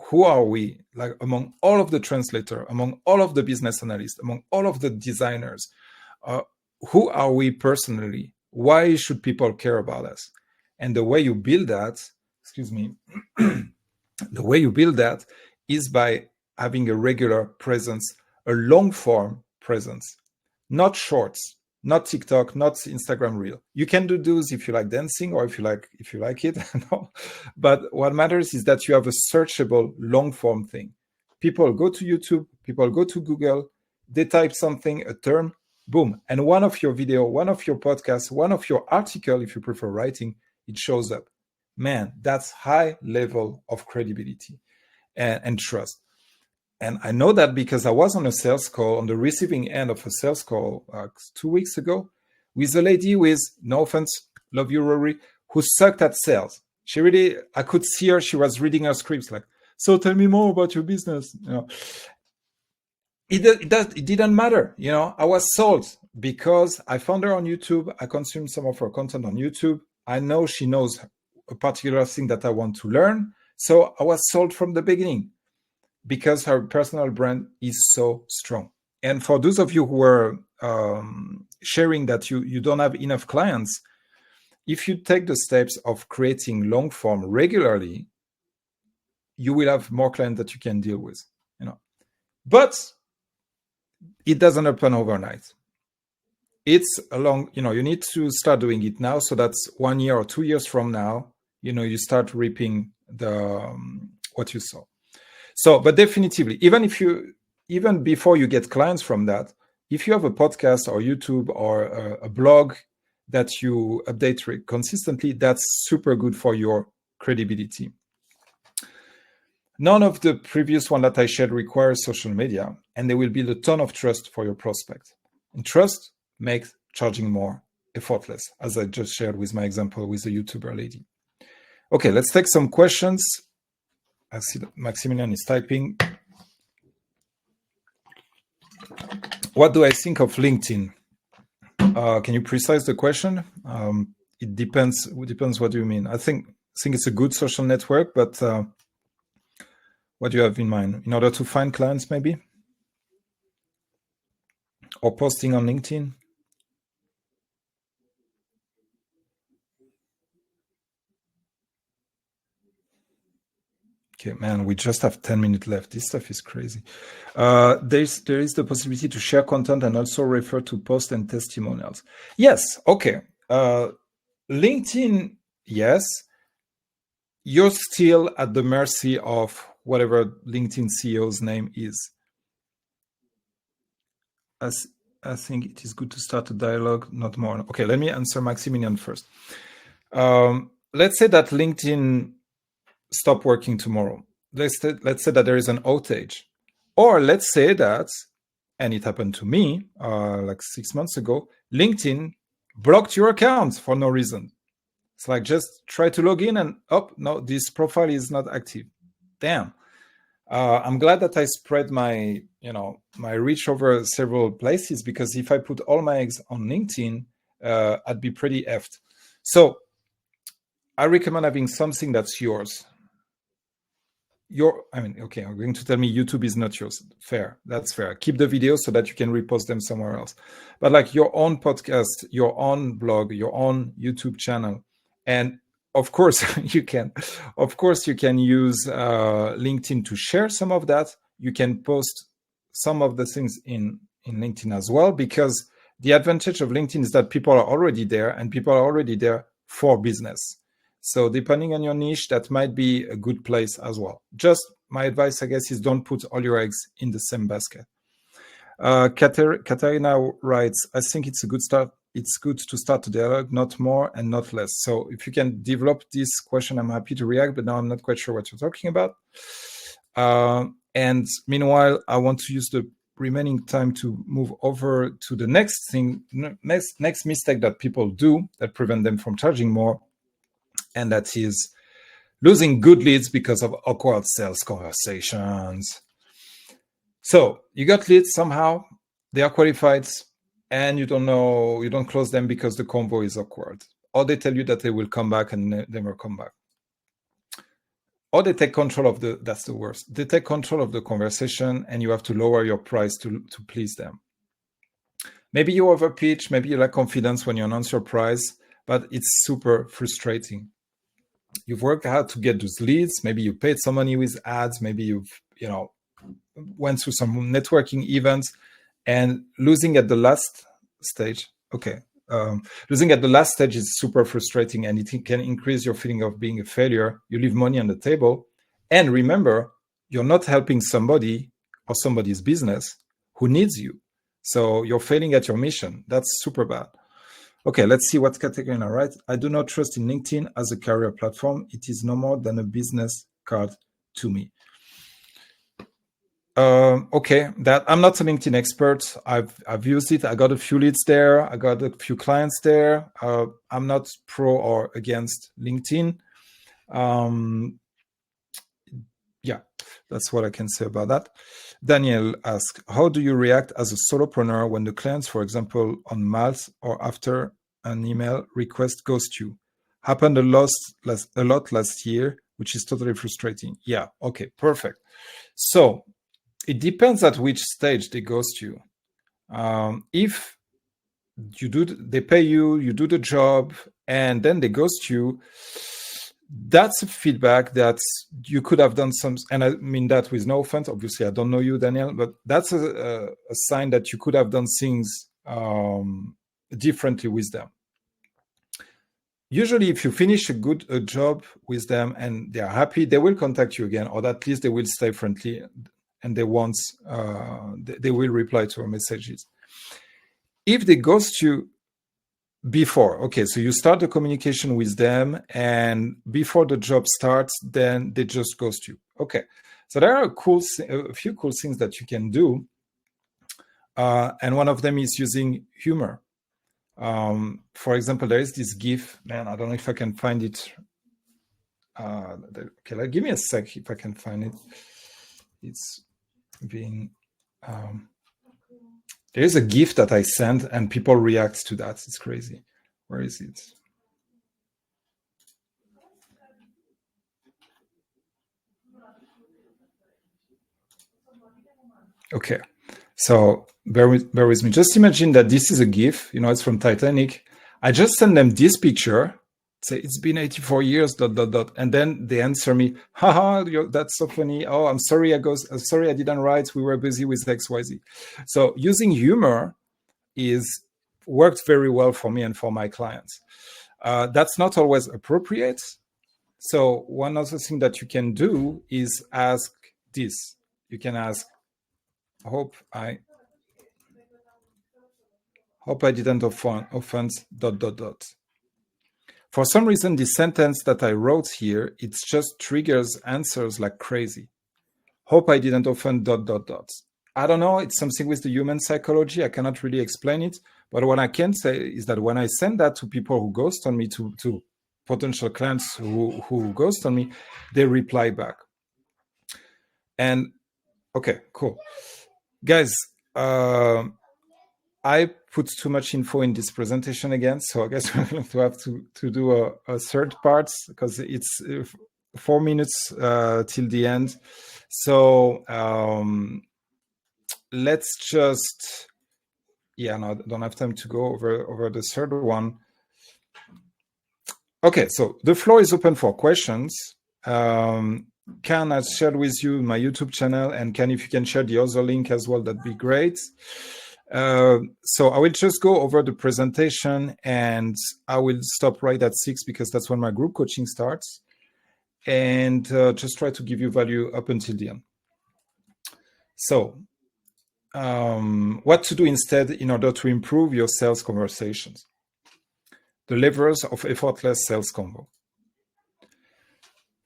Who are we? Like among all of the translators, among all of the business analysts, among all of the designers, who are we personally? Why should people care about us? And the way you build that, the way you build that is by having a regular presence, a long form presence, not shorts, not TikTok, not Instagram Reel. You can do those if you like dancing or if you like it. No. But what matters is that you have a searchable long form thing. People go to YouTube, people go to Google, they type something, a term, boom. And one of your video, one of your podcasts, one of your article, if you prefer writing, it shows up. Man, that's high level of credibility and trust. And I know that because I was on a sales call, on the receiving end of a sales call 2 weeks ago with a lady with, no offense, love you, Rory, who sucked at sales. I could see her, she was reading her scripts like, so tell me more about your business. It didn't matter. I was sold because I found her on YouTube. I consumed some of her content on YouTube. I know she knows a particular thing that I want to learn. So I was sold from the beginning, because her personal brand is so strong. And for those of you who are sharing that you don't have enough clients, if you take the steps of creating long form regularly, you will have more clients that you can deal with. But it doesn't happen overnight. It's you need to start doing it now, so that's 1 year or 2 years from now, you start reaping what you sow. So, but definitively, even before you get clients from that, if you have a podcast or YouTube or a blog that you update consistently, that's super good for your credibility. None of the previous one that I shared requires social media, and they will build a ton of trust for your prospect. And trust makes charging more effortless, as I just shared with my example with the YouTuber lady. Okay, let's take some questions. I see that Maximilian is typing. What do I think of LinkedIn? Can you precise the question? It depends. It depends. What do you mean? I think it's a good social network, but what do you have in mind? In order to find clients, maybe, or posting on LinkedIn? Okay, man, we just have 10 minutes left. This stuff is crazy. There is the possibility to share content and also refer to posts and testimonials. Yes. Okay. LinkedIn, yes. You're still at the mercy of whatever LinkedIn CEO's name is. As I think it is good to start a dialogue, not more. Okay, let me answer Maximilian first. Let's say that LinkedIn stop working tomorrow. Let's say that there is an outage, or let's say that, and it happened to me like 6 months ago, LinkedIn blocked your account for no reason. It's like, just try to log in and no, this profile is not active. Damn. I'm glad that I spread my reach over several places, because if I put all my eggs on LinkedIn, I'd be pretty effed. So I recommend having something that's yours. Okay, I'm going to tell me YouTube is not yours. Fair, that's fair. Keep the videos so that you can repost them somewhere else. But like your own podcast, your own blog, your own YouTube channel, and of course you can use LinkedIn to share some of that. You can post some of the things in LinkedIn as well, because the advantage of LinkedIn is that people are already there, and people are already there for business. So depending on your niche, that might be a good place as well. Just my advice, I guess, is don't put all your eggs in the same basket. Katarina writes, I think it's a good start. It's good to start a dialogue, not more and not less. So if you can develop this question, I'm happy to react, but now I'm not quite sure what you're talking about. And meanwhile, I want to use the remaining time to move over to the next thing, next mistake that people do that prevent them from charging more. And that is losing good leads because of awkward sales conversations. So you got leads somehow, they are qualified, and you don't close them because the convo is awkward. Or they tell you that they will come back and never come back. Or they take control of that's the worst. They take control of the conversation, and you have to lower your price to please them. Maybe you overpitch, maybe you lack confidence when you announce your price, but it's super frustrating. You've worked hard to get those leads. Maybe you paid some money with ads. Maybe you've, went through some networking events, and losing at the last stage. Okay. Losing at the last stage is super frustrating, and it can increase your feeling of being a failure. You leave money on the table. And remember, you're not helping somebody or somebody's business who needs you. So you're failing at your mission. That's super bad. Okay, let's see what Katarina writes. I do not trust in LinkedIn as a career platform. It is no more than a business card to me. Okay, that I'm not a LinkedIn expert. I've used it. I got a few leads there. I got a few clients there. I'm not pro or against LinkedIn. Yeah, that's what I can say about that. Daniel asks, how do you react as a solopreneur when the clients, for example, on Malt or after an email request ghost you? Happened a lot last year, which is totally frustrating. Yeah, okay, perfect. So it depends at which stage they ghost you. If they pay you, you do the job, and then they ghost you, that's a feedback that you could have done some, and I mean that with no offense. Obviously, I don't know you, Daniel, but that's a sign that you could have done things differently with them. Usually, if you finish a job with them and they are happy, they will contact you again, or at least they will stay friendly, and they will reply to our messages. If they ghost you before, okay, so you start the communication with them, and before the job starts, then they just ghost you. Okay, so there are a few cool things that you can do, and one of them is using humor. For example, there is this GIF. Man, I don't know if I can find it Okay, give me a sec if I can find it. It's being there's a GIF that I sent and people react to that. It's crazy. Where is it? Okay, so bear with me. Just imagine that this is a GIF. It's from Titanic. I just send them this picture. Say it's been 84 years. ... And then they answer me, haha, that's so funny. Oh, I'm sorry. Sorry, I didn't write. We were busy with XYZ. So using humor is worked very well for me and for my clients. That's not always appropriate. So one other thing that you can do is ask this. You can ask, hope I didn't offend ... For some reason, the sentence that I wrote here, it just triggers answers like crazy. Hope I didn't offend ... I don't know. It's something with the human psychology. I cannot really explain it. But what I can say is that when I send that to people who ghost on me, to potential clients who ghost on me, they reply back. And okay, cool. Guys, I put too much info in this presentation again, so I guess we're going to have to do a third part because it's 4 minutes till the end. So let's just, no, I don't have time to go over the third one. Okay, so the floor is open for questions. Can I shared with you my YouTube channel, and if you can share the other link as well, that'd be great. So I will just go over the presentation and I will stop right at 6 because that's when my group coaching starts, and just try to give you value up until the end. So what to do instead in order to improve your sales conversations? The levers of effortless sales convo.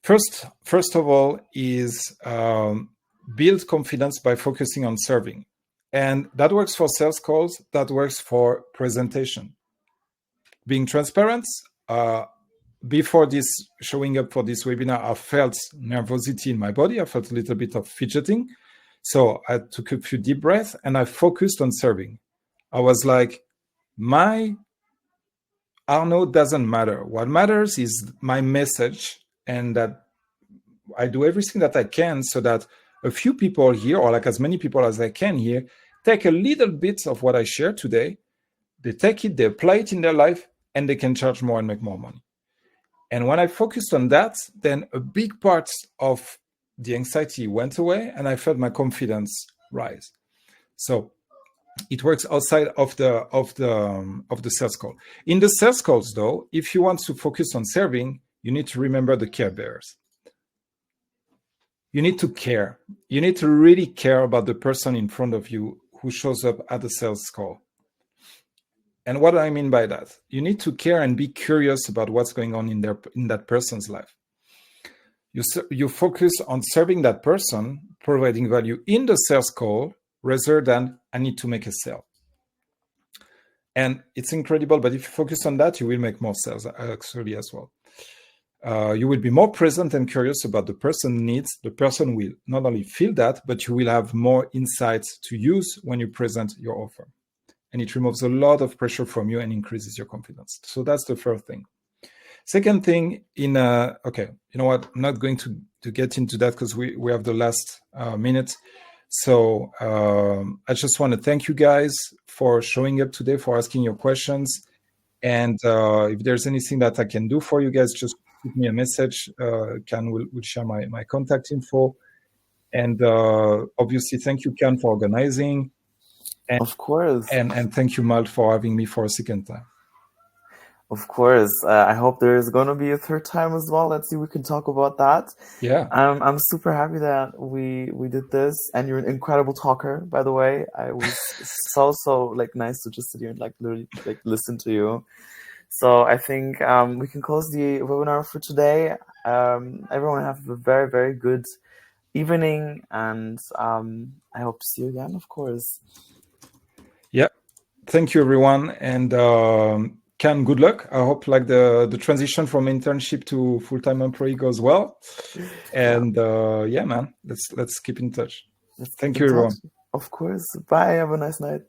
First of all is build confidence by focusing on serving. And that works for sales calls, that works for presentation. Being transparent, before this showing up for this webinar, I felt nervosity in my body. I felt a little bit of fidgeting. So I took a few deep breaths and I focused on serving. I was like, my Arnaud doesn't matter. What matters is my message, and that I do everything that I can so that a few people here, or like as many people as I can here, take a little bit of what I share today, they take it, they apply it in their life, and they can charge more and make more money. And when I focused on that, then a big part of the anxiety went away and I felt my confidence rise. So it works outside of the sales call. In the sales calls though, if you want to focus on serving, you need to remember the care bears. You need to care. You need to really care about the person in front of you who shows up at the sales call. And what do I mean by that? You need to care and be curious about what's going on in that person's life. You focus on serving that person, providing value in the sales call, rather than I need to make a sale. And it's incredible, but if you focus on that, you will make more sales actually as well. You will be more present and curious about the person's needs. The person will not only feel that, but you will have more insights to use when you present your offer. And it removes a lot of pressure from you and increases your confidence. So that's the first thing. Second thing, okay, you know what? I'm not going to get into that because we have the last minute. So I just want to thank you guys for showing up today, for asking your questions. And if there's anything that I can do for you guys, just shoot me a message. Can will share my contact info. And obviously, thank you, Can, for organizing. And, of course. And thank you, Malt, for having me for a second time. Of course. I hope there's going to be a third time as well. Let's see, we can talk about that. Yeah. I'm super happy that we did this, and you're an incredible talker, by the way. I was so like nice to just sit here and like literally like listen to you. So I think we can close the webinar for today. Everyone have a very, very good evening, and I hope to see you again, of course. Yeah. Thank you, everyone. And Ken, good luck. I hope like the transition from internship to full-time employee goes well. And yeah, man, let's keep in touch. Let's keep Thank in you, touch. everyone. Of course. Bye. Have a nice night.